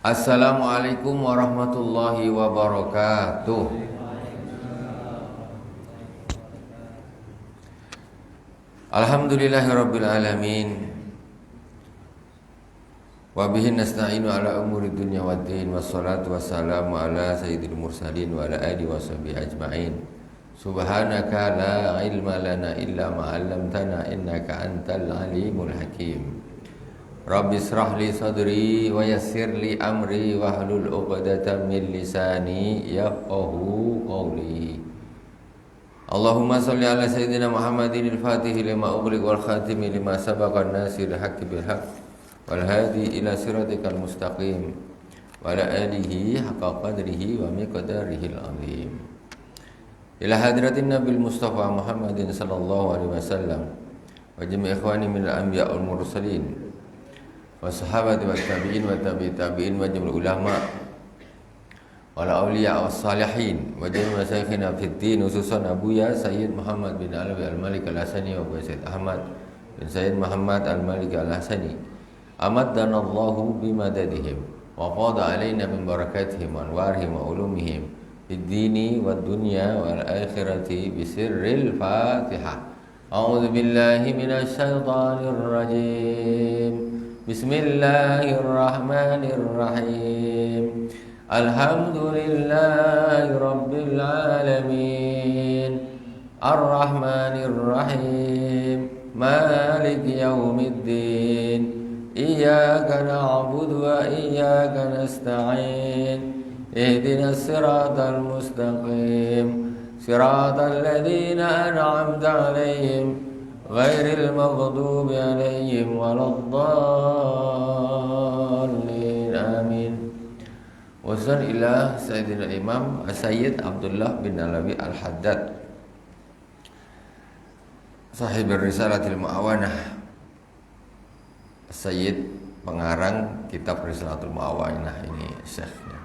Assalamualaikum warahmatullahi wabarakatuh. Alhamdulillahirabbil alamin. Wa bihi nasta'inu ala umuri dunya waddin, wassalatu wassalamu ala sayyidil mursalin wa ala alihi washabihi ajma'in. Subhanaka la ilma lana illa ma 'allamtana innaka antal alimul hakim. Rabbi israh li sadri wa yassir li amri wahlul 'uqdatam min lisani yafqahu qawli. Allahumma shalli ala sayyidina Muhammadin al-Fatih lima ughliq wal khatimi lima sabaqa an-nasiril haqqi bil haqq wal hadi ila siratikal mustaqim wa ala alihi haqqa qadrihi wa miqdarihil azim. Ila hadratin Nabil Mustafa Muhammadin sallallahu alaihi wasallam wa jami' ikhwani min al-anbiya wal mursalin wa sahabati wa tabi'in wa tabi'it tabi'in wa jumhur ulama wal awliya was salihin wa jami' masyayikhina fid din, khususan Abuya Sayyid Muhammad bin Alawi Al-Malik Al-Hasani wa Abuya Sayyid Ahmad bin Sayyid Muhammad Al-Malik Al-Hasani amaddanallahu bimadadihim wa qada alaina min barakatihim wa anwarihim wa ulumihim fid dini wad dunya wal akhirati bisirril Fatihah. A'udzu billahi minasy syaithanir rajim. Bismillahirrahmanirrahim. Alhamdulillahi rabbil alamin. Ar-Rahmanir-Rahim. Maliki yaumiddin. Iyyaka na'budu wa iyyaka nasta'in. Ihdinas siratal mustaqim. Siratal ladzina an'amta 'alaihim ghairil maghdubi 'alaihim waladdallin. Amin. Wasal ila Sayyidina Imam Sayyid Abdullah bin Alawi Al-Haddad Sahib Risalatil Mu'awanah, Sayyid pengarang kitab Risalatul Mu'awanah ini syekhnya.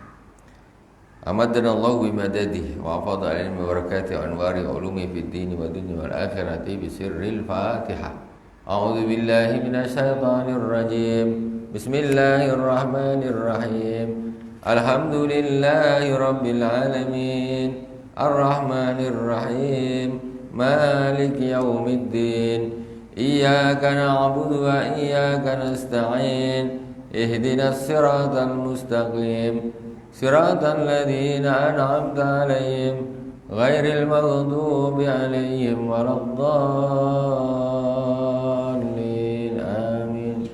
Amaddanallahu bimadadihi wa afadha alaina bi barakati wa anwari wa ulumi fid dini wa dunya wal akhirati bi sirril Fatihah. A'udzu billahi minasy syaithanir rajim. Bismillahirrahmanirrahim. Alhamdulillahi rabbil alamin. Ar-Rahmanir-Rahim. Maliki yaumiddin. Iyyaka na'budu wa iyyaka nasta'in. Ihdinas siratal mustaqim. Siratal ladzina an'amta 'alaihim ghairil maghdubi 'alaihim waladdallin. Amin.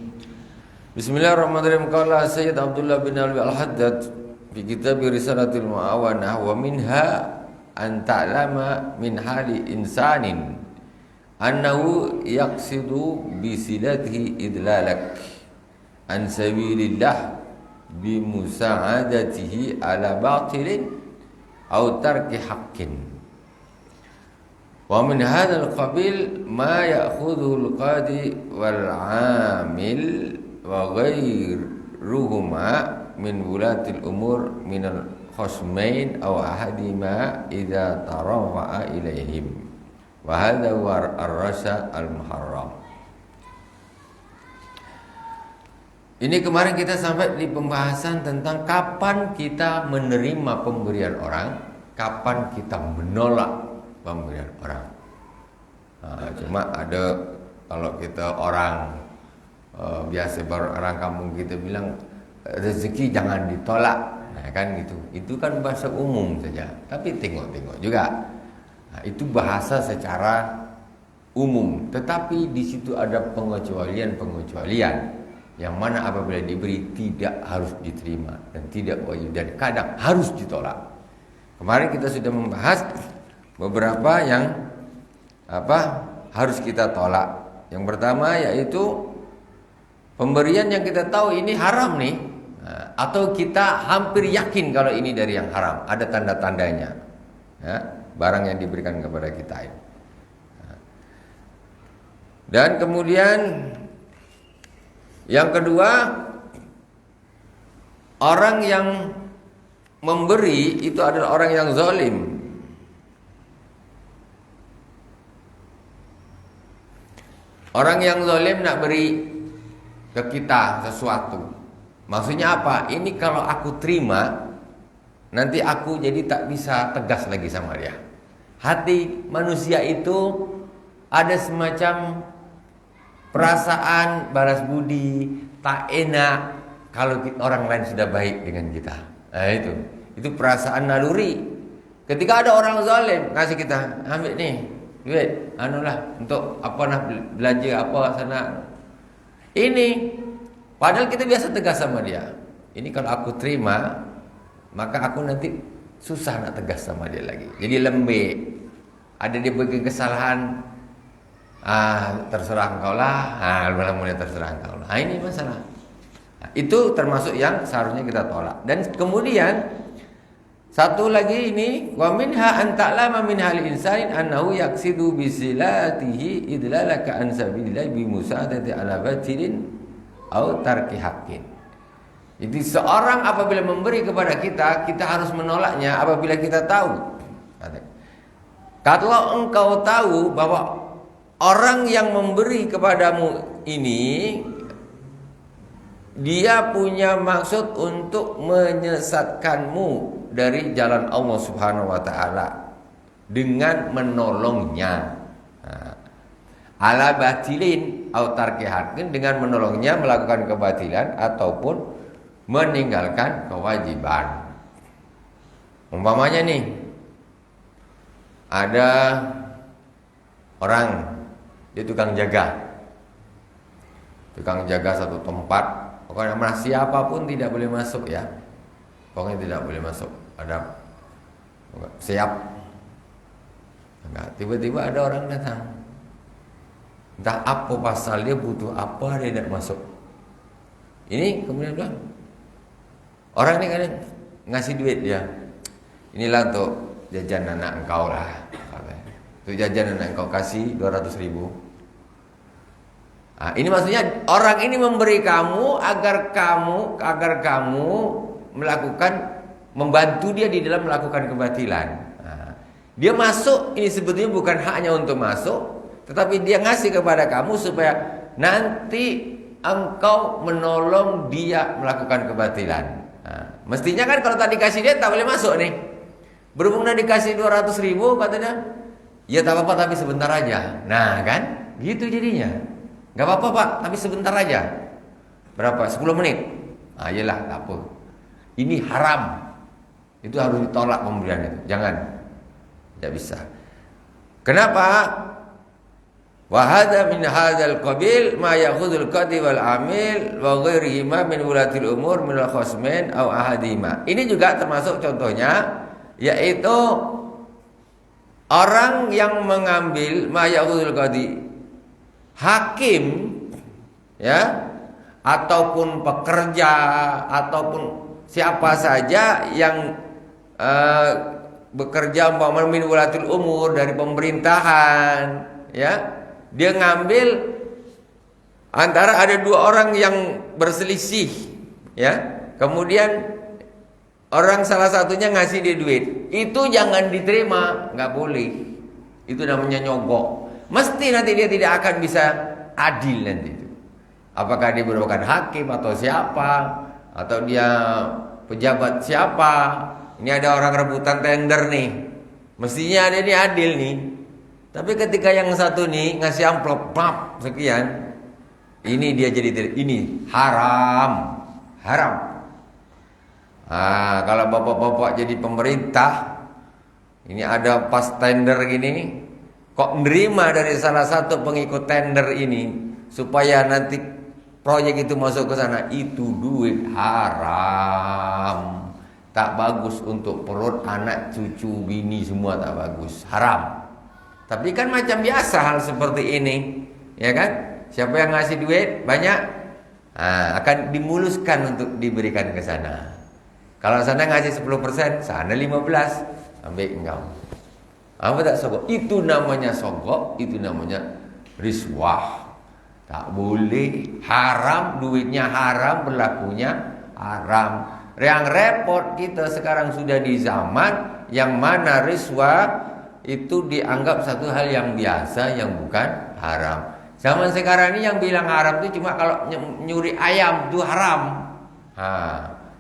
Bismillahirrahmanirrahim. Qala Sayyid Abdullah bin Alawi Al-Haddad fi kitab Risalatil Mu'awanah wa minha an ta'lama min hali insanin annahu yaqsidu bi silatihi idlalak an sabilillah bi musa'adatihi ala batilin aw tarki haqqin. Wa min hadzal qabil ma ya'khudhu al-qadi wal 'amil wa ghairuhuma min wulatil umur min al-khasmain aw ahadima idza tarafa'a ilaihim wa hadha huwa ar-rasa al-muharram. Ini kemarin kita sampai di pembahasan tentang kapan kita menerima pemberian orang, kapan kita menolak pemberian orang. Nah, cuma ada kalau kita orang biasa baru orang kampung kita bilang rezeki jangan ditolak, nah, kan gitu. Itu kan bahasa umum saja, tapi tengok-tengok juga. Nah, itu bahasa secara umum, tetapi di situ ada pengecualian-pengecualian. Yang mana apabila diberi tidak harus diterima dan tidak wajib dan kadang harus ditolak. Kemarin kita sudah membahas beberapa yang harus kita tolak. Yang pertama yaitu pemberian yang kita tahu ini haram nih, atau kita hampir yakin kalau ini dari yang haram, ada tanda-tandanya, ya, barang yang diberikan kepada kita ini. Dan kemudian yang kedua, orang yang memberi itu adalah orang yang zalim. Orang yang zalim nak beri ke kita sesuatu. Maksudnya apa? Ini kalau aku terima, nanti aku jadi tak bisa tegas lagi sama dia. Hati manusia itu ada semacam perasaan balas budi, tak enak kalau orang lain sudah baik dengan kita. Nah itu perasaan naluri. Ketika ada orang zalim ngasih kita, ambil nih duit, untuk belanja apa sana. Ini padahal kita biasa tegas sama dia. Ini kalau aku terima, maka aku nanti susah nak tegas sama dia lagi. Jadi lembek. Ada dia bikin kesalahan, terserah engkau lah. Mulai terserah engkau lah. Ini masalah. Itu termasuk yang seharusnya kita tolak. Dan kemudian satu lagi ini, wa minha an ta'lama min hal insanin annahu yaqsidu bi silatihi idlalaka an sabilillah bi musa'adati ala batilin au tarki haqqin. Jadi seorang apabila memberi kepada kita, kita harus menolaknya apabila kita tahu. Kalau engkau tahu bahwa orang yang memberi kepadamu ini dia punya maksud untuk menyesatkanmu dari jalan Allah Subhanahu wa taala dengan menolongnya. Ala batilin au tarki haqqin, dengan menolongnya melakukan kebatilan ataupun meninggalkan kewajiban. Umpamanya nih, ada orang dia tukang jaga satu tempat. Pokoknya siapapun tidak boleh masuk ya. Pokoknya tidak boleh masuk. Ada siap. Enggak, tiba-tiba ada orang datang. Entah apa pasal dia butuh apa, dia tidak masuk. Ini kemudian bilang, orang ini kan ngasih duit dia. Inilah untuk jajan anak engkau lah. Untuk jajan anak engkau, kasih 200.000. Ini maksudnya orang ini memberi kamu agar kamu membantu dia di dalam melakukan kebatilan. Dia masuk, ini sebetulnya bukan haknya untuk masuk, tetapi dia ngasih kepada kamu supaya nanti engkau menolong dia melakukan kebatilan. Mestinya kan kalau tadi kasih dia tak boleh masuk nih. Berhubung dah dikasih 200.000 katanya, ya tak apa-apa tapi sebentar aja. Nah kan, gitu jadinya. Gak apa-apa Pak, tapi sebentar aja. Berapa? 10 menit. Iyalah, tak apa. Ini haram. Itu harus ditolak pemberian itu. Jangan. Tidak bisa. Kenapa? Wa hadza min hadzal qabil ma ya'khudhul qadi wal amil wa ghairihima min wulatil umur min al-khasmain aw ahadihima. Ini juga termasuk contohnya, yaitu orang yang mengambil ma ya'khudhul qadi, hakim ya, ataupun pekerja ataupun siapa saja yang bekerja umpamanya min wulatil umur, dari pemerintahan ya, dia ngambil antara ada dua orang yang berselisih ya, kemudian orang salah satunya ngasih dia duit, itu jangan diterima, nggak boleh. Itu namanya nyogok. Mesti nanti dia tidak akan bisa adil nanti itu. Apakah dia merupakan hakim atau siapa, atau dia pejabat siapa. Ini ada orang rebutan tender nih, mestinya ada ini adil nih. Tapi ketika yang satu nih ngasih amplop sekian, ini dia jadi ini haram. Kalau bapak-bapak jadi pemerintah, ini ada pas tender gini, kok menerima dari salah satu pengikut tender ini supaya nanti proyek itu masuk ke sana, itu duit haram. Tak bagus untuk perut anak, cucu, bini, semua tak bagus, haram. Tapi kan macam biasa hal seperti ini, ya kan? Siapa yang ngasih duit banyak, akan dimuluskan untuk diberikan ke sana. Kalau sana ngasih 10%, sana 15%, ambil engkau. Apa tak sogok? Itu namanya sogok, itu namanya riswah. Tak boleh, haram, duitnya haram, berlakunya haram. Yang repot kita sekarang sudah di zaman yang mana riswah itu dianggap satu hal yang biasa, yang bukan haram. Zaman sekarang ini yang bilang haram itu cuma kalau nyuri ayam itu haram.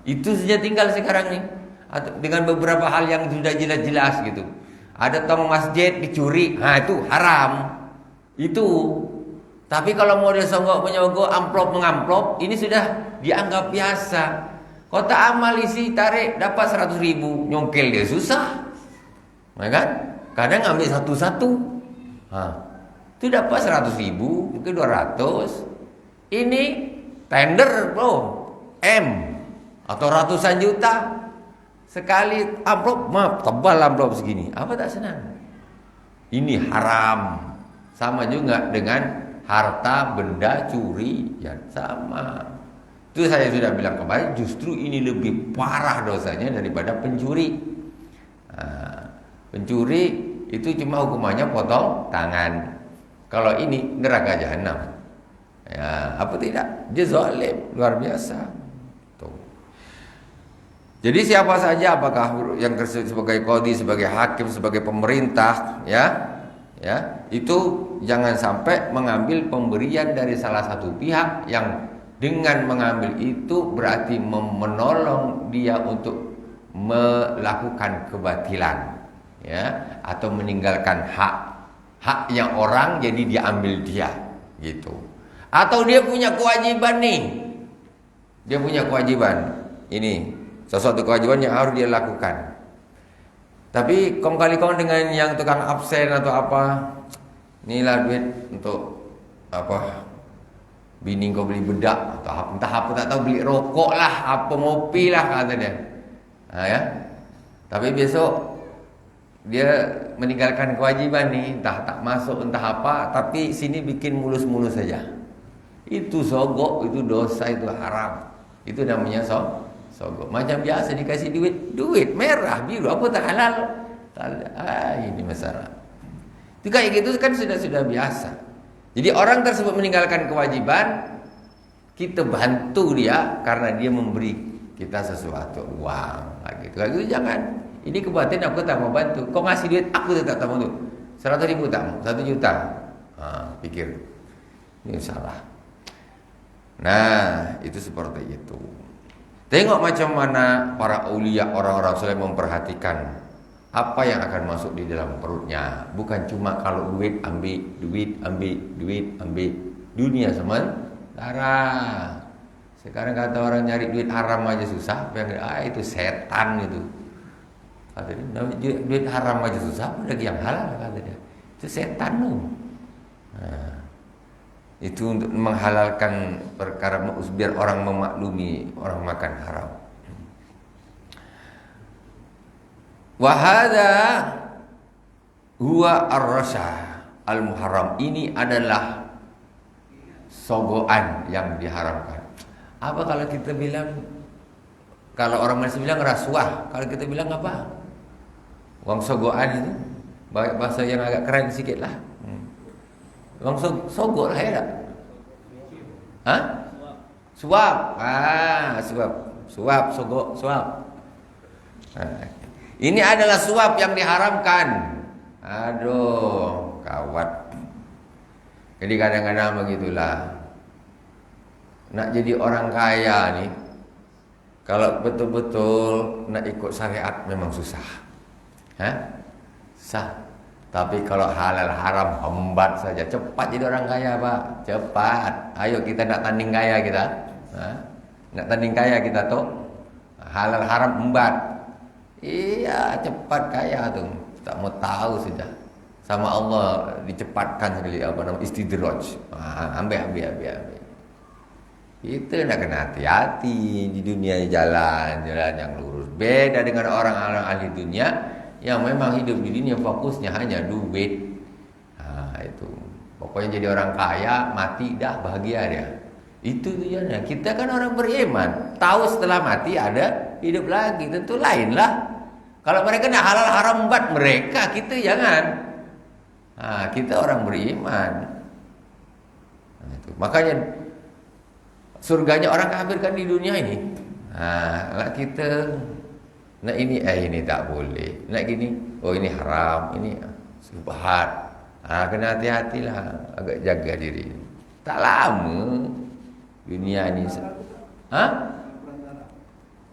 Itu saja tinggal sekarang nih. Atau dengan beberapa hal yang sudah jelas-jelas gitu. Ada tong masjid dicuri, itu haram. Itu. Tapi kalau model songgok menyogok, amplop mengamplop, ini sudah dianggap biasa. Kotak amal isi tarik dapat 100.000, nyongkel dia susah, ya kan? Kadang ambil satu-satu, itu dapat 100.000, mungkin 200. Ini tender bro, M atau ratusan juta sekali amplop, maaf tebal amplop segini, apa tak senang? Ini haram, sama juga dengan harta benda curi, ya sama. Itu saya sudah bilang kemarin, justru ini lebih parah dosanya daripada pencuri. Pencuri itu cuma hukumannya potong tangan. Kalau ini neraka jahanam. Ya, apa tidak? Dia zalim, luar biasa. Tuh. Jadi siapa saja, apakah yang sebagai qadhi, sebagai hakim, sebagai pemerintah, ya, itu jangan sampai mengambil pemberian dari salah satu pihak yang dengan mengambil itu berarti menolong dia untuk melakukan kebatilan, ya, atau meninggalkan haknya orang jadi diambil dia, gitu. Atau dia punya kewajiban nih, dia punya kewajiban ini, sesuatu kewajiban yang harus dia lakukan. Tapi kong kali kong dengan yang tukang absen atau apa, inilah duit untuk apa? Bini kau beli bedak atau entah apa, tak tahu, beli rokok lah, apa ngopi lah kata dia. Ya. Tapi besok dia meninggalkan kewajiban nih, entah tak masuk entah apa, tapi sini bikin mulus-mulus saja. Itu sogok, itu dosa, itu haram. Itu namanya sogok. Macam biasa dikasih duit merah, biru, apa tak halal. Ini masalah. Itu kayak gitu kan sudah biasa. Jadi orang tersebut meninggalkan kewajiban, kita bantu dia karena dia memberi kita sesuatu, uang, gitu. Kalau gitu jangan. Ini kebatilan, aku tak mau bantu. Kau ngasih duit, aku tetap tak mau tuh. 100.000 tak mau, 1 juta. Pikir ini salah. Nah, itu seperti itu. Tengok macam mana para aulia, orang-orang soleh memperhatikan apa yang akan masuk di dalam perutnya. Bukan cuma kalau duit ambil, duit ambil. Dunia sementara. Sekarang kata orang nyari duit haram aja susah. Itu setan itu. Kata dia, duit haram aja susah, lagi yang halal kata dia. Itu setan loh. Nah, itu untuk menghalalkan perkara biar orang memaklumi orang makan haram. Wahada huwa ar-rasha al-muharram. Ini adalah sogoan yang diharamkan. Apa kalau kita bilang, kalau orang Malaysia bilang rasuah, kalau kita bilang apa? Uang sogoan itu bahasa yang agak keren sikit lah. Uang sogok lah ya tak? Suap. Suap, sogok, suap. Ini adalah suap yang diharamkan. Aduh, kawat. Jadi kadang-kadang begitulah. Nak jadi orang kaya nih, kalau betul-betul nak ikut syariat memang susah. Susah. Tapi kalau halal haram hembat saja. Cepat jadi orang kaya, Pak. Cepat. Ayo kita nak tanding kaya kita. Nak tanding kaya kita tuh. Halal haram hembat. Iya, cepat kaya tuh. Tak mau tahu sudah. Sama Allah dicepatkan sendiri, apa namanya, istidraj. Ambil. Kita nak kena hati-hati di dunia, jalan yang lurus. Beda dengan orang-orang ahli dunia yang memang hidup di dunia fokusnya hanya duit. Itu. Pokoknya jadi orang kaya, mati dah, bahagia dia. Itu tujuannya. Kita kan orang beriman, tahu setelah mati ada hidup lagi, tentu lain lah. Kalau mereka nak halal haram buat mereka, kita jangan. Kita orang beriman. Itu. Makanya surganya orang kafir kan di dunia ini. Kita nak ini tak boleh. Nak gini, oh ini haram, ini subhat. Kena hati-hatilah, agak jaga diri. Tak lama dunia ini.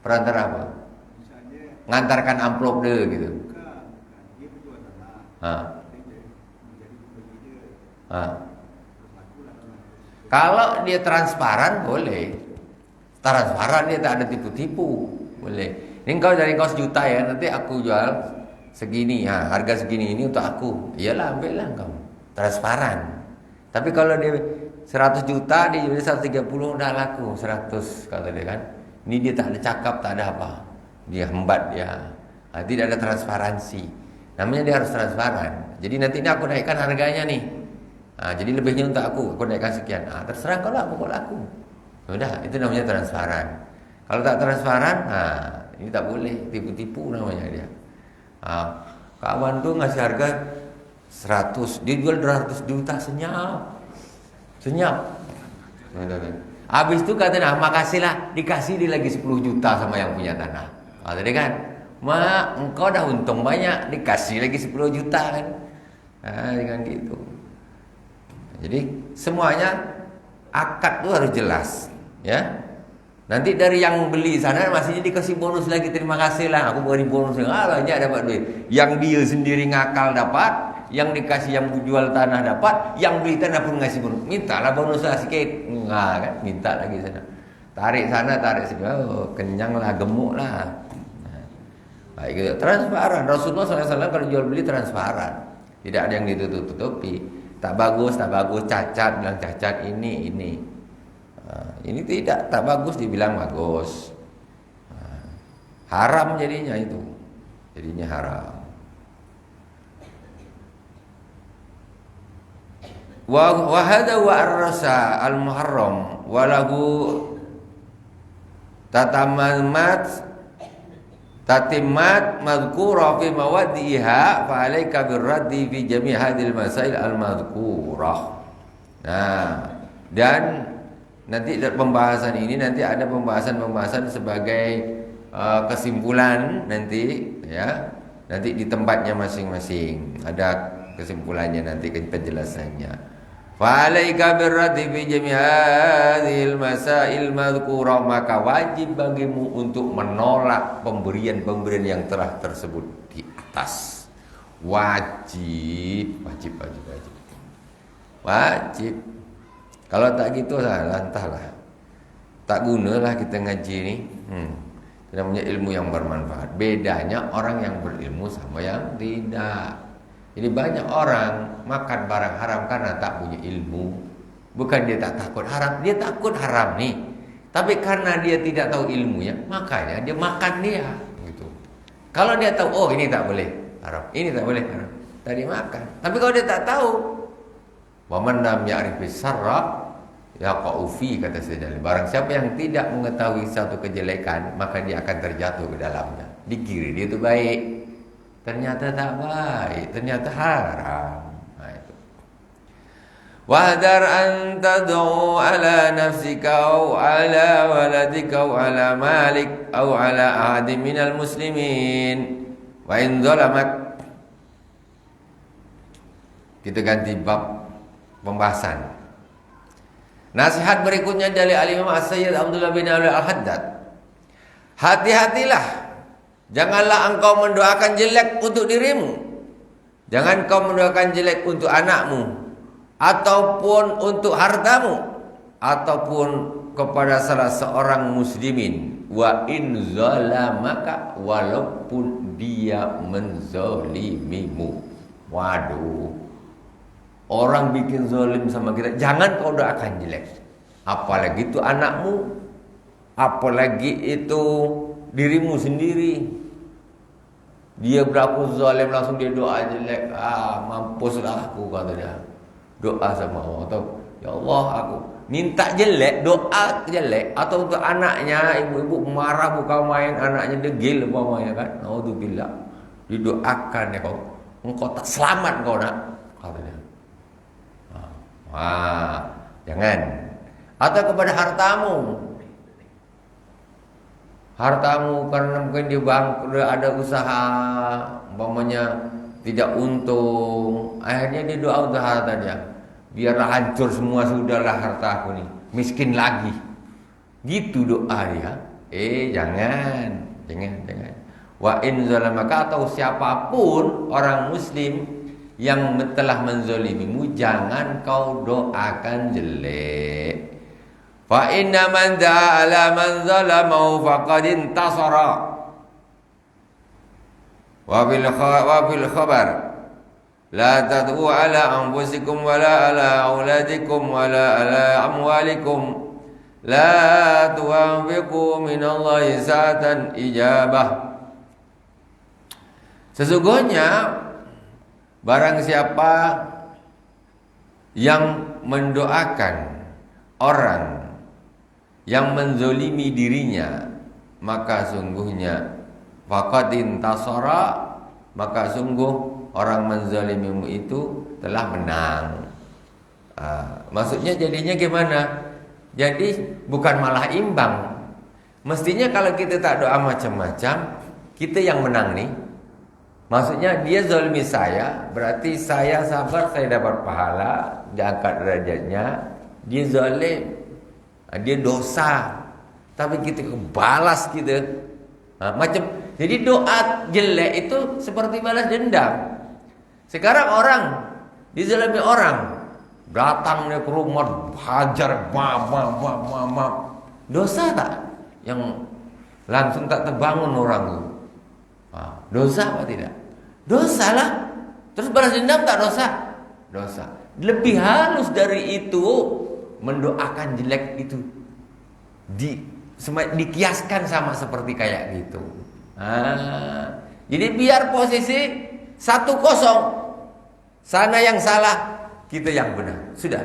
Perantara apa? Ngantarkan amplop dia gitu. Kalau dia transparan boleh. Transparan dia tak ada tipu-tipu, boleh. Ini kau dari kau 1 juta ya, nanti aku jual segini, harga segini ini untuk aku. Iyalah, ambillah kau. Transparan. Tapi kalau dia 100 juta dia jual 130 udah laku 100 kata dia kan. Ini dia tak ada cakap, tak ada apa. Dia hembat dia. Tidak ada transparansi. Namanya dia harus transparan. Jadi nanti ini aku naikkan harganya nih. Jadi lebihnya untuk aku naikkan sekian. Terserah kau lah, pokok aku. Sudah, itu namanya transparan. Kalau tak transparan, ini tak boleh, tipu-tipu namanya dia. Kawan tuh ngasih harga 100, dia jual 200 juta senyap. Habis itu katanya, makasihlah, dikasih dia lagi 10 juta sama yang punya tanah. Tadi kan, engkau dah untung banyak, dikasih lagi 10 juta kan. Dengan gitu. Jadi semuanya akad tuh harus jelas. Ya, nanti dari yang beli sana masih dikasih bonus lagi, terima kasih lah, aku beri bonus, banyak dapat duit. Yang dia sendiri ngakal dapat, yang dikasih yang jual tanah dapat, yang beli tanah pun ngasih bonus. Mintalah bonus lah sikit, kan? Minta lagi sana, tarik sana, tarik sini, kenyang lah, gemuk lah. Baik gitu, transparan. Rasulullah SAW kalau jual beli transparan, tidak ada yang ditutup-tutupi. Tak bagus, cacat, bilang cacat ini. Ini tak bagus dibilang bagus. Haram jadinya itu. Jadinya haram. Wa hadha wa ar-rasa al-muharram wa lahu tatimmat madhkura fi mawaddiha fa alayka birraddi fi jami' hadhil masail al-madhkurah. Dan nanti pembahasan ini nanti ada pembahasan sebagai kesimpulan nanti ya. Nanti di tempatnya masing-masing ada kesimpulannya, nanti penjelasannya. Fa alaika birraddi fi jami' hadhil masail madhkurah, maka wajib bagimu untuk menolak pemberian-pemberian yang telah tersebut di atas. Wajib. Kalau tak gitu entahlah. Tak gunalah kita ngaji ni. Itu namanya ilmu yang bermanfaat. Bedanya orang yang berilmu sama yang tidak. Jadi banyak orang makan barang haram karena tak punya ilmu. Bukan dia tak takut haram, dia takut haram nih. Tapi karena dia tidak tahu ilmunya, makanya dia makan dia gitu. Kalau dia tahu, ini tak boleh haram, ini tak boleh haram, tadi makan. Tapi kalau dia tak tahu, wa man lam ya'rifis sarra yaqa'u fi, kata Sayyidina Ali. Barang siapa yang tidak mengetahui satu kejelekan, maka dia akan terjatuh ke dalamnya. Dikira dia itu baik, ternyata tak baik, ternyata haram. Itu. Wahdar an tad'u ala nafsika aw ala waladika aw ala malik aw ala ahadin minal muslimin wa in zalamak. Kita ganti bab pembahasan. Nasihat berikutnya dari Al-Imam As-Sayyid Abdullah bin Ali Al-Haddad. Hati-hatilah, janganlah engkau mendoakan jelek untuk dirimu. Jangan kau mendoakan jelek untuk anakmu, ataupun untuk hartamu, ataupun kepada salah seorang muslimin. Wa in zalamaka, walaupun dia menzalimimu. Waduh, orang bikin zalim sama kita, jangan kau doakan jelek. Apalagi itu anakmu, apalagi itu dirimu sendiri. Dia berlaku zalim, langsung dia doa jelek. Mampuslah aku, kata dia. Doa sama Allah, atau ya Allah aku minta jelek, doa jelek. Atau untuk anaknya, ibu-ibu marah bukan main, anaknya degil umpamanya kan. Naudzubillah. Didoakan ya kau, engkau tak selamat kau nak, kata dia. Jangan. Atau kepada hartamu. Hartamu karena mungkin dia ada usaha, umpamanya tidak untung. Akhirnya dia doa untuk harta dia. Biarlah hancur semua, sudahlah harta aku nih, miskin lagi. Gitu doa dia. Jangan. Wa in zalamaka, atau siapapun orang muslim yang telah menzolimimu, jangan kau doakan jelek. Fa inna man da'ala man zalamau faqad intasara. Wa bil khabar la tad'u ala anfusikum wala ala auladikum wala ala amwalikum la tuwafiqu minallahi sa'atan ijabah. Sesungguhnya barang siapa yang mendoakan orang yang menzolimi dirinya, maka sungguhnya faqad intasara, maka sungguh orang menzalimimu itu telah menang. Maksudnya jadinya gimana? Jadi bukan malah imbang. Mestinya kalau kita tak doa macam-macam, kita yang menang nih. Maksudnya dia zalimi saya, berarti saya sabar, saya dapat pahala, diangkat derajatnya. Dia zalim, dia dosa, tapi kita balas kita. Jadi doa jelek itu seperti balas dendam. Sekarang orang dizalimi orang, datang dia ke rumah, hajar, dosa tak? Yang langsung tak terbangun orang itu. Dosa apa tidak? Dosa lah. Terus balas dendam tak dosa? Dosa. Lebih halus dari itu mendoakan jelek itu. Dikiaskan sama seperti kayak gitu. Jadi biar posisi 1-0, sana yang salah, kita yang benar. Sudah.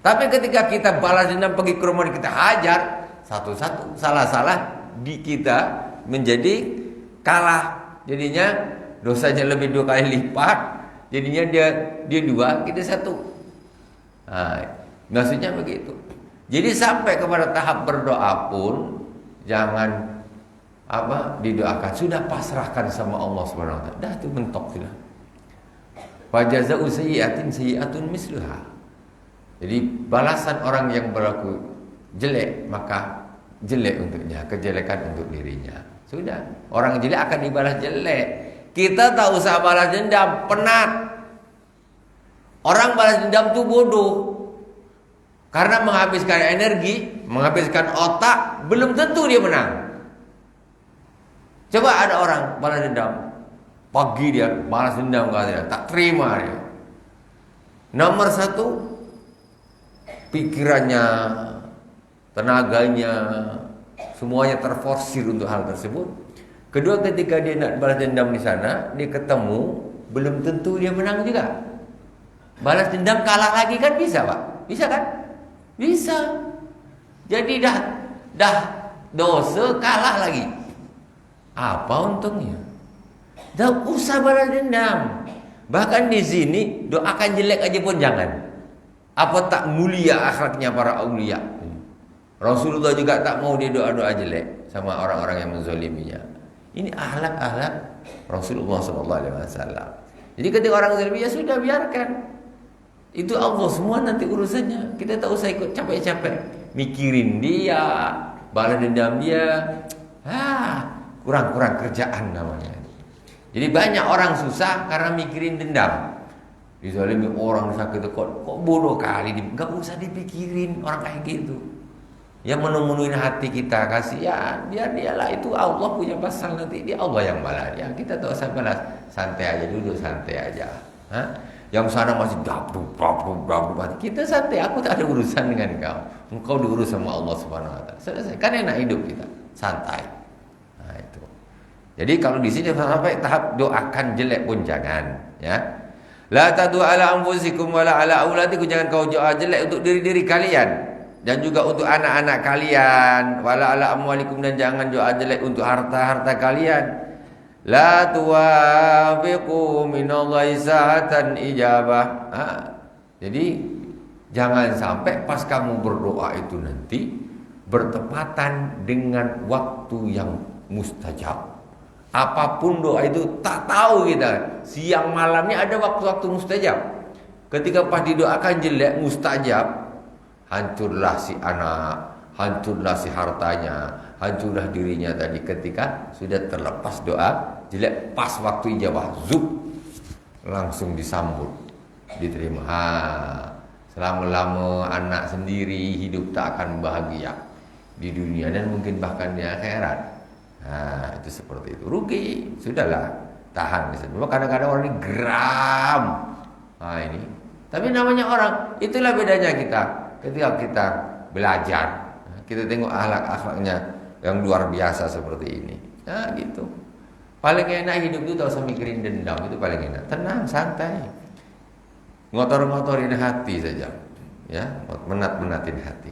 Tapi ketika kita balas dendam, pergi ke rumah kita hajar, satu-satu, salah-salah di kita menjadi kalah. Jadinya dosanya lebih 2 kali lipat. Jadinya dia 2, kita 1. Maksudnya begitu. Jadi sampai kepada tahap berdoa pun jangan didoakan, sudah pasrahkan sama Allah Subhanahu wa taala. Dah itu mentok sudah. Fa jazaa'u sayyi'atin sayyi'atun misluha. Jadi balasan orang yang berlaku jelek, maka jelek untuknya, kejelekan untuk dirinya. Sudah, orang jelek akan dibalas jelek. Kita tak usah balas dendam, penat. Orang balas dendam itu bodoh. Karena menghabiskan energi, menghabiskan otak, belum tentu dia menang. Coba ada orang balas dendam, pagi dia balas dendam katanya, tak terima dia. Nomor 1, pikirannya, tenaganya, semuanya terforsir untuk hal tersebut. Kedua, ketika dia nak balas dendam di sana, dia ketemu, belum tentu dia menang juga. Balas dendam kalah lagi kan bisa, Pak? Bisa kan? Bisa. Jadi dah dosa, kalah lagi. Apa untungnya? Tak usah balas dendam. Bahkan di sini doakan jelek aja pun jangan. Apa tak mulia akhlaknya para aulia? Rasulullah juga tak mau dia doa-doa jelek sama orang-orang yang menzaliminya. Ini akhlak-akhlak Rasulullah SAW. Jadi ketika orang zalim, ya sudah, biarkan. Itu Allah semua nanti urusannya. Kita tak usah ikut capek-capek mikirin dia, balas dendam dia. Kurang-kurang kerjaan namanya. Jadi banyak orang susah karena mikirin dendam. Dizalimi orang sakit, kok bodoh kali, enggak usah dipikirin orang kayak gitu. Yang memenuhi hati kita, kasihan, biar dialah, itu Allah punya pasal, nanti dia Allah yang balas. Ya kita tak usah balas, santai aja dulu, santai aja. Yang sana masih dabruk, kita santai, aku tak ada urusan dengan engkau diurus sama Allah Subhanahu wa taala. Selesai, kan enak hidup kita, santai. Itu. Jadi kalau di sini sampai tahap doakan jelek pun jangan, ya. La tadu ala anfusikum wala ala auladikum, jangan kau doa jelek untuk diri-diri kalian dan juga untuk anak-anak kalian, wala ala amwalikum, dan jangan doa jelek untuk harta-harta kalian. La tuwafiqu minallahi sa'atan ijabah. Jadi jangan sampai pas kamu berdoa itu nanti bertepatan dengan waktu yang mustajab. Apapun doa itu tak tahu kita. Siang malamnya ada waktu-waktu mustajab. Ketika pas didoakan jelek mustajab, hancurlah si anak, hancurlah si hartanya, hancurlah dirinya tadi ketika sudah terlepas doa jelek, pas waktu ijabah zub langsung disambut, diterima. Selama-lama anak sendiri hidup tak akan bahagia di dunia dan mungkin bahkan di akhirat. Nah, itu seperti itu. Rugi, sudahlah, tahan di sana. Kadang-kadang orang ini geram. Nah, ini. Tapi namanya orang, itulah bedanya kita. Ketika kita belajar, kita tengok akhlak-akhlaknya yang luar biasa seperti ini. Nah, gitu. Paling enak hidup itu tak usah mikirin dendam, itu paling enak. Tenang, santai. Ngotor-ngotorin hati saja. Ya, menat-menatin hati.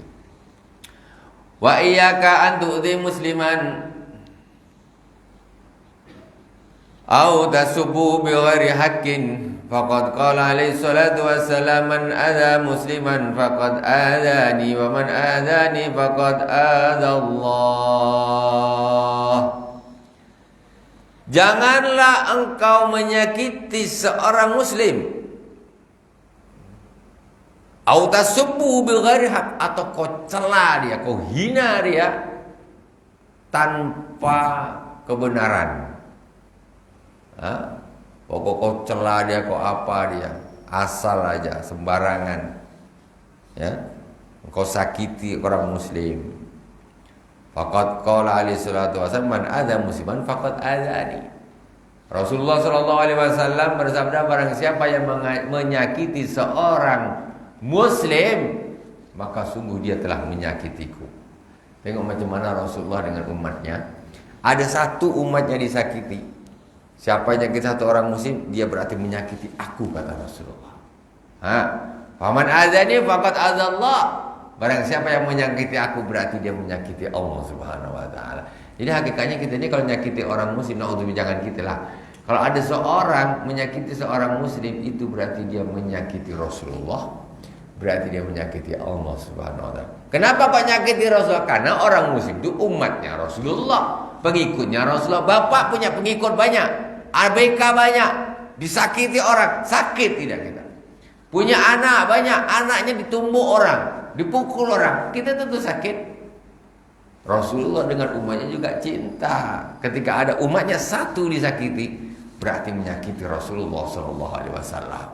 Wa iyyaka an tu'dhi musliman au tasubbu bighairi haqqin faqad qala alaihi salatu wassalam man adza musliman faqad adzani wa man adzani faqad adza Allah. Janganlah engkau menyakiti seorang muslim au tasubbu bighairi haqq, atau kau cela dia, kau hina dia tanpa kebenaran. Pokok kau celah dia, kau apa dia, asal aja, sembarangan. Ya, kau sakiti orang muslim. Faqad qala alaihi salatu wasallam man adza musliman faqad adzani. Rasulullah sallallahu alaihi wasallam bersabda, barang siapa yang menyakiti seorang muslim, maka sungguh dia telah menyakitiku. Tengok macam mana Rasulullah dengan umatnya. Ada satu umatnya disakiti. Siapa yang nyakiti satu orang muslim, dia berarti menyakiti aku, kata Rasulullah. Faman adzani faqad adzallah. Barang siapa yang menyakiti aku, berarti dia menyakiti Allah Subhanahu wa taala. Jadi hakikatnya kita ini kalau menyakiti orang muslim, naudzubillah, jangan kita lah. Kalau ada seorang menyakiti seorang muslim, itu berarti dia menyakiti Rasulullah, berarti dia menyakiti Allah Subhanahu wa taala. Kenapa kok nyakiti Rasulullah? Karena orang muslim itu umatnya Rasulullah, pengikutnya Rasulullah. Bapak punya pengikut banyak, ABK banyak, disakiti orang, sakit tidak kita. Punya anak banyak, anaknya ditumbuk orang, dipukul orang, kita tentu sakit. Rasulullah dengan umatnya juga cinta. Ketika ada umatnya satu disakiti, berarti menyakiti Rasulullah sallallahu alaihi wasallam.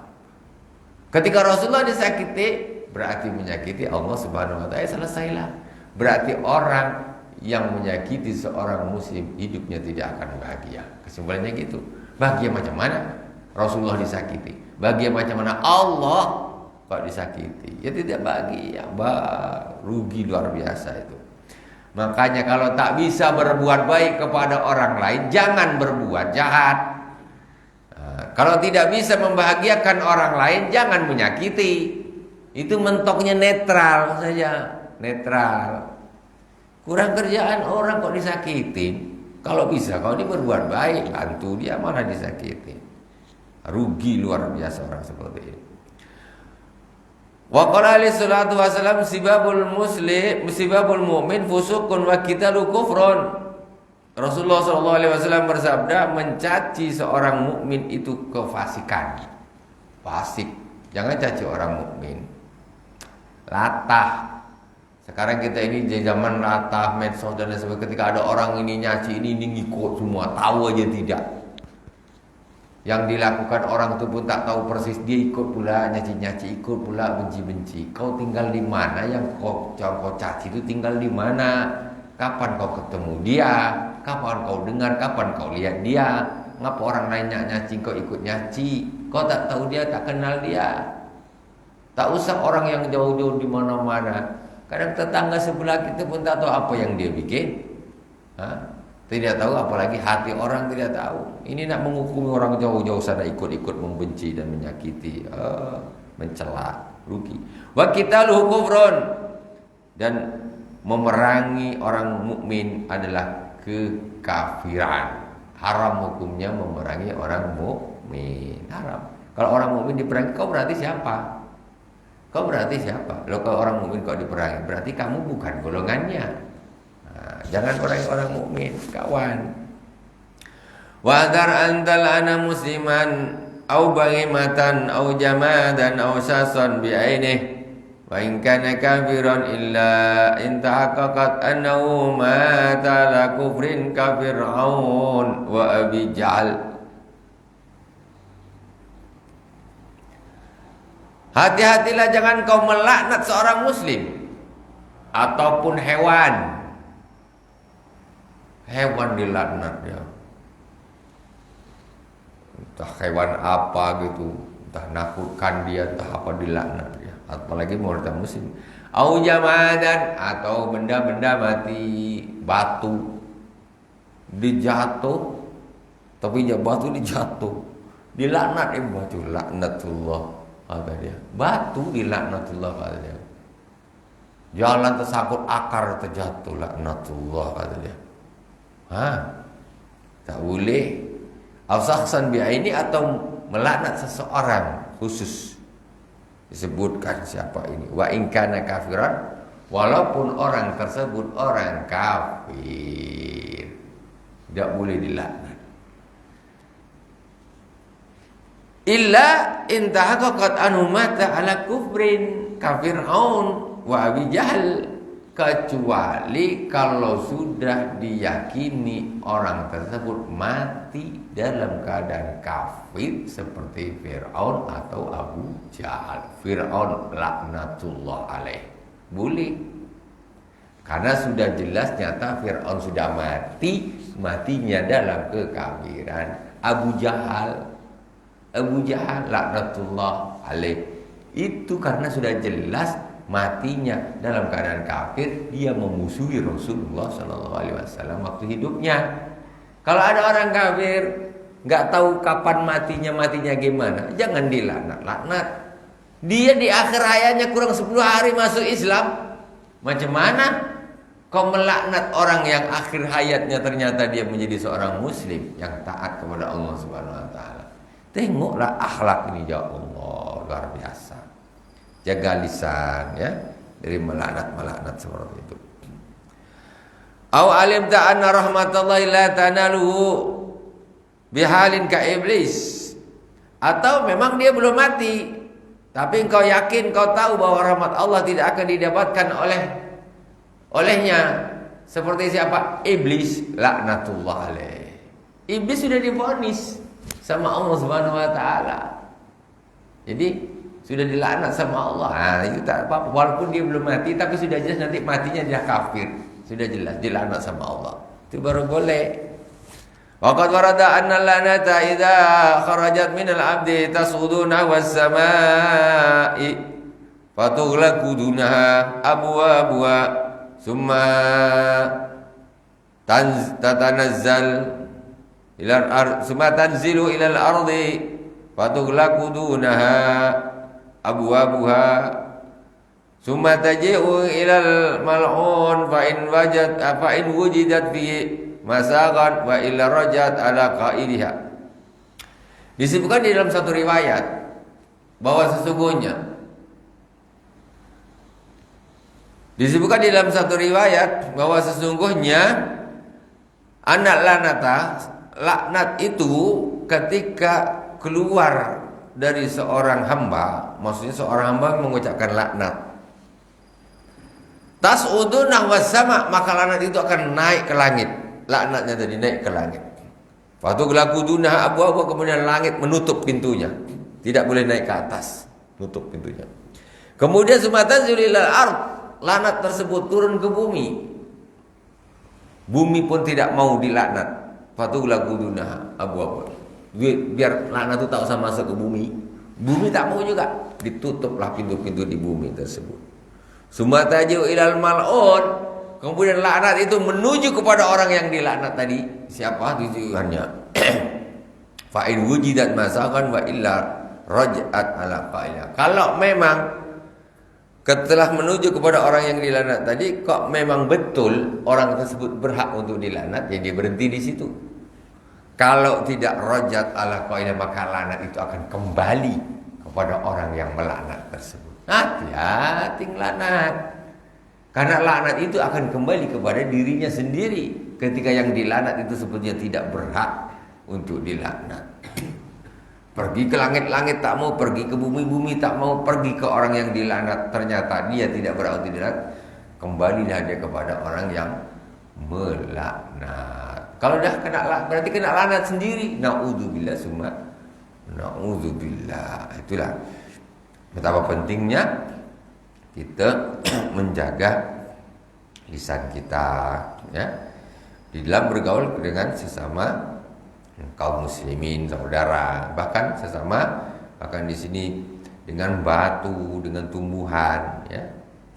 Ketika Rasulullah disakiti, berarti menyakiti Allah Subhanahu wa taala. Selesailah. Berarti orang yang menyakiti seorang muslim hidupnya tidak akan bahagia. Kesimpulannya gitu. Bahagia macam mana? Rasulullah disakiti. Bahagia macam mana? Allah kok disakiti? Ya tidak bahagia. Rugi luar biasa itu. Makanya kalau tak bisa berbuat baik kepada orang lain, jangan berbuat jahat. Kalau tidak bisa membahagiakan orang lain, jangan menyakiti. Itu mentoknya netral saja. Netral. Kurang kerjaan orang kok disakitin. Kalau bisa, kalau dia berbuat baik, bantu dia, malah disakitin. Rugi luar biasa orang seperti ini. Wa qala alaihi salatu wasallam sibabul muslim, sibabul mu'min fusuqun wa qitalu kufrun. Rasulullah sallallahu alaihi wasallam bersabda, mencaci seorang mukmin itu kefasikan. Fasik. Jangan caci orang mukmin. Latah. Sekarang kita ini di zaman latah, medsos dan lain sebagainya. Ketika ada orang ini nyaci ini ngikut semua, tahu aja tidak. Yang dilakukan orang itu pun tak tahu persis, dia ikut pula nyaci-nyaci, ikut pula benci-benci. Kau tinggal di mana? Yang kau caci itu tinggal di mana? Kapan kau ketemu dia? Kapan kau dengar? Kapan kau lihat dia? Ngapa orang lain nyaci, kau ikut nyaci? Kau tak tahu dia, tak kenal dia. Tak usah orang yang jauh-jauh di mana-mana. Kadang tetangga sebelah kita pun tak tahu apa yang dia bikin. Tidak tahu, apalagi hati orang tidak tahu. Ini nak menghukumi orang jauh-jauh sana ikut-ikut membenci dan menyakiti, mencela, rugi. Wa qitaluhu kufrun, dan memerangi orang mukmin adalah kekafiran. Haram hukumnya memerangi orang mukmin. Haram. Kalau orang mukmin diperangi, kau berarti siapa? Kau berarti siapa? Kalau kau orang mukmin kau diperangi, berarti kamu bukan golongannya. Jangan perangi orang mukmin, kawan. Wa dar antal ana musliman au baghimatan au jamadan au sasan bi ainihi wa in kana kafiran illa in tahaqqaqat annahu mata la kufrin ka fir'aun wa abi ja'al. Hati-hatilah jangan kau melaknat seorang muslim ataupun hewan. Hewan dilaknat ya. Entah hewan apa gitu, entah nakutkan dia, entah apa dilaknat dia. Apalagi orang muslim. Au jamadan atau benda-benda mati, batu dijatuh, tapi batu dijatuh, dilaknat batu, laknatullah kata dia. Batu dilaknatullah kata dia. Jalan tersangkut akar terjatuh, laknatullah kata dia. Tak boleh. Au saksan bi'aini atau melaknat seseorang khusus. Disebutkan siapa ini. Wa in kana kafiran, walaupun orang tersebut orang kafir, tidak boleh dilaknat. Illa in tahaqqaqat anhu mata ala kufrin ka Fir'aun wa Abi Jahal, kecuali kalau sudah diyakini orang tersebut mati dalam keadaan kafir seperti Fir'aun atau Abu Jahal. Fir'aun laknatullah alaih. Boleh. Karena sudah jelas nyata Fir'aun sudah mati, matinya dalam kekafiran. Abu Jahal laknatullah alaih. Itu karena sudah jelas matinya dalam keadaan kafir, dia memusuhi Rasulullah SAW waktu hidupnya. Kalau ada orang kafir nggak tahu kapan matinya gimana, jangan dilaknat. Dia di akhir hayatnya kurang 10 hari masuk Islam. Macam mana kau melaknat orang yang akhir hayatnya ternyata dia menjadi seorang muslim yang taat kepada Allah Subhanahu wa taala? Tengoklah akhlak ini ya Allah, luar biasa. Jaga lisan ya dari melaknat seperti itu. Au alim ta'anna rahmatallahi la tanaluhu bihalin ka iblis. Atau memang dia belum mati, tapi engkau yakin, kau tahu bahwa rahmat Allah tidak akan didapatkan olehnya. Seperti siapa? Iblis, laknatullah alaih. Iblis sudah divonis sama Allah Subhanahu wa taala. Jadi sudah dilaknat sama Allah. Itu tak apa-apa. Walaupun dia belum mati, tapi sudah jelas nanti matinya dia kafir. Sudah jelas dilaknat sama Allah. Itu baru boleh. Waqad warada anna lanata idza kharajat minal abdi tas'udu nahwas samai fatughlaqu dunaha abwabuha summa tatanazzal ila al-ard summa tanzilu ila al-ardi fatughlaqu dunaha abwabuha summa taji'u ilal mal'un fa in wujidat fi masagan wa illa rajat ala qaidiha. Disebutkan di dalam satu riwayat bahwa sesungguhnya anak laknat itu ketika keluar dari seorang hamba, maksudnya seorang hamba mengucapkan laknat. Tas'udu nahwas sama, maka laknat itu akan naik ke langit. Laknatnya tadi naik ke langit. Fatughlaqu dunaha abwaaba, kemudian langit menutup pintunya. Tidak boleh naik ke atas, tutup pintunya. Kemudian sumatan zulilal ard, laknat tersebut turun ke bumi. Bumi pun tidak mau dilaknat. Fatughlaqu dunaha abwaaba. Biar laknat itu tak usah masuk ke bumi. Bumi tak mau juga, ditutuplah pintu-pintu di bumi tersebut. Sumataju ilal mal'un, kemudian laknat itu menuju kepada orang yang dilaknat tadi. Siapa tujuannya? Fa in wujidat masakan wa illa raj'at ala qaila. Kalau memang setelah menuju kepada orang yang dilaknat tadi, kok memang betul orang tersebut berhak untuk dilaknat, ya dia berhenti di situ. Kalau tidak rajat ala qaila, maka laknat itu akan kembali kepada orang yang melaknat tersebut. Hati-hati laknat. Karena laknat itu akan kembali kepada dirinya sendiri ketika yang dilaknat itu sebetulnya tidak berhak untuk dilaknat. Pergi ke langit-langit tak mau, pergi ke bumi-bumi tak mau, pergi ke orang yang dilaknat, ternyata dia tidak berauti dilaknat, kembalilah dia kepada orang yang melaknat. Kalau dah kena laknat, berarti kena laknat sendiri. Na'udzubillah summa na'udzubillah. Itulah betapa pentingnya kita menjaga lisan kita, ya, di dalam bergaul dengan sesama kaum muslimin, saudara, bahkan sesama, bahkan di sini dengan batu, dengan tumbuhan, ya,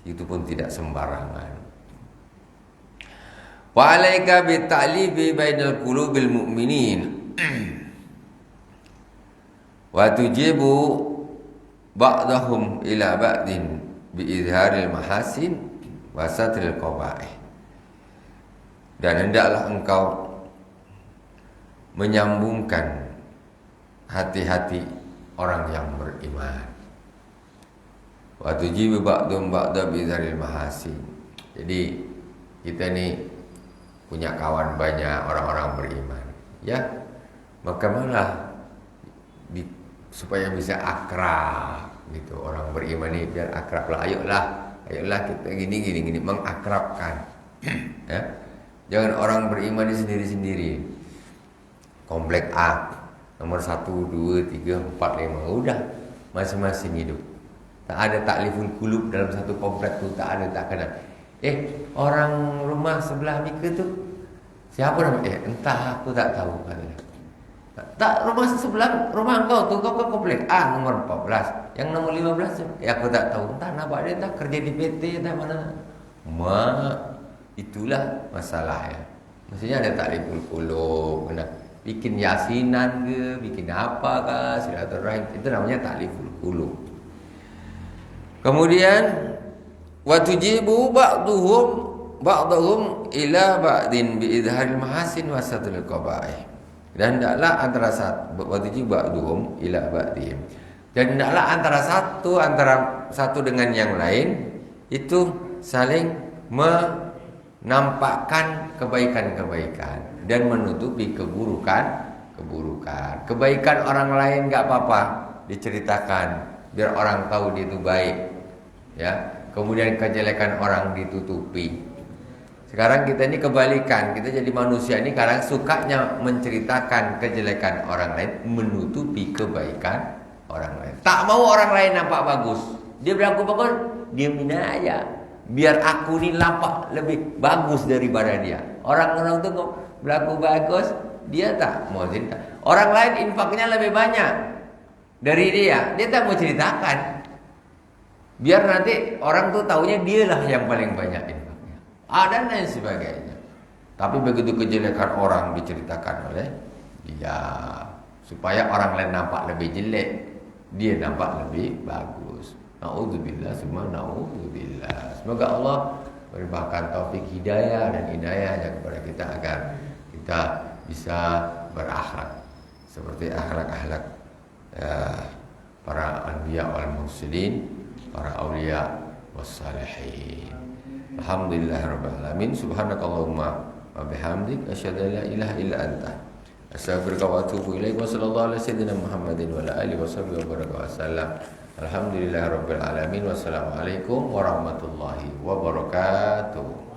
itu pun tidak sembarangan. Wa alaika bi ta'lifi bainal qulubil mu'minin wa tujibu ba'dahum ila ba'din bi izharil mahasin wa satril qaba'ih. Dan hendaklah engkau menyambungkan hati-hati orang yang beriman. Wa tujibu ba'dhum ba'da bi izharil mahasin. Jadi kita ni punya kawan banyak orang-orang beriman, ya, maka malah supaya bisa akrab gitu, orang beriman ni biar akrab lah, ayolah kita gini mengakrabkan. Ya, jangan orang beriman ni sendiri-sendiri, komplek A nomor 1, 2, 3, 4, 5, udah masing-masing hidup. Tak ada takliful qulub dalam satu komplek tu, tak ada, tak kenal. Orang rumah sebelah Mika tu siapa nama? Entah, aku tak tahu katanya. Tak, rumah sebelah rumah engkau tu, kau komplek A nomor 14, yang nomor 15 aku tak tahu. Entah nampak dia tak kerja di PT tak mana. Itulah masalahnya. Maksudnya ada takliful qulub, kena bikin yasinan ke, bikin apa ke, silaturahim, itu namanya takliful qulub. Kemudian wa tujibu ba'dhum ila ba'din bi idharil mahasin wa satril qaba'ih. Dan hendaklah antara ba'dhum ila ba'dihim. Dan hendaklah antara satu dengan yang lain itu saling menampakkan kebaikan-kebaikan dan menutupi keburukan. Kebaikan orang lain enggak apa-apa diceritakan biar orang tahu dia itu baik. Ya, kemudian kejelekan orang ditutupi. Sekarang kita ini kebalikan, kita jadi manusia ini kadang sukanya menceritakan kejelekan orang lain, menutupi kebaikan orang lain. Tak mau orang lain nampak bagus. Dia berlaku bagus, diamin aja. Biar aku ni nampak lebih bagus daripada dia. Orang-orang tu berlaku bagus, dia tak mau cerita. Orang lain infaknya lebih banyak dari dia tak mau ceritakan. Biar nanti orang tu taunya dialah yang paling banyak infaknya, dan lain sebagainya. Tapi begitu kejelekan orang diceritakan oleh dia, supaya orang lain nampak lebih jelek, dia nampak lebih bagus. Na'udzubillah summa na'udzubillah. Semoga Allah berikan taufik hidayah dan inayahnya kepada kita agar kita bisa berakhlak seperti akhlak-akhlak para anbiya wal mursalin, para aulia wassalihin. Alhamdulillahirabbil alamin. Subhanakallahumma wa bihamdik asyhadu an la ilaha illa anta astaghfiruka wa atubu ilaik. Wa sallallahu ala sayyidina Muhammadin wa ala alihi washabbihi wa baraka wasallam. Alhamdulillahirabbil alamin. Wassalamualaikum warahmatullahi wabarakatuh.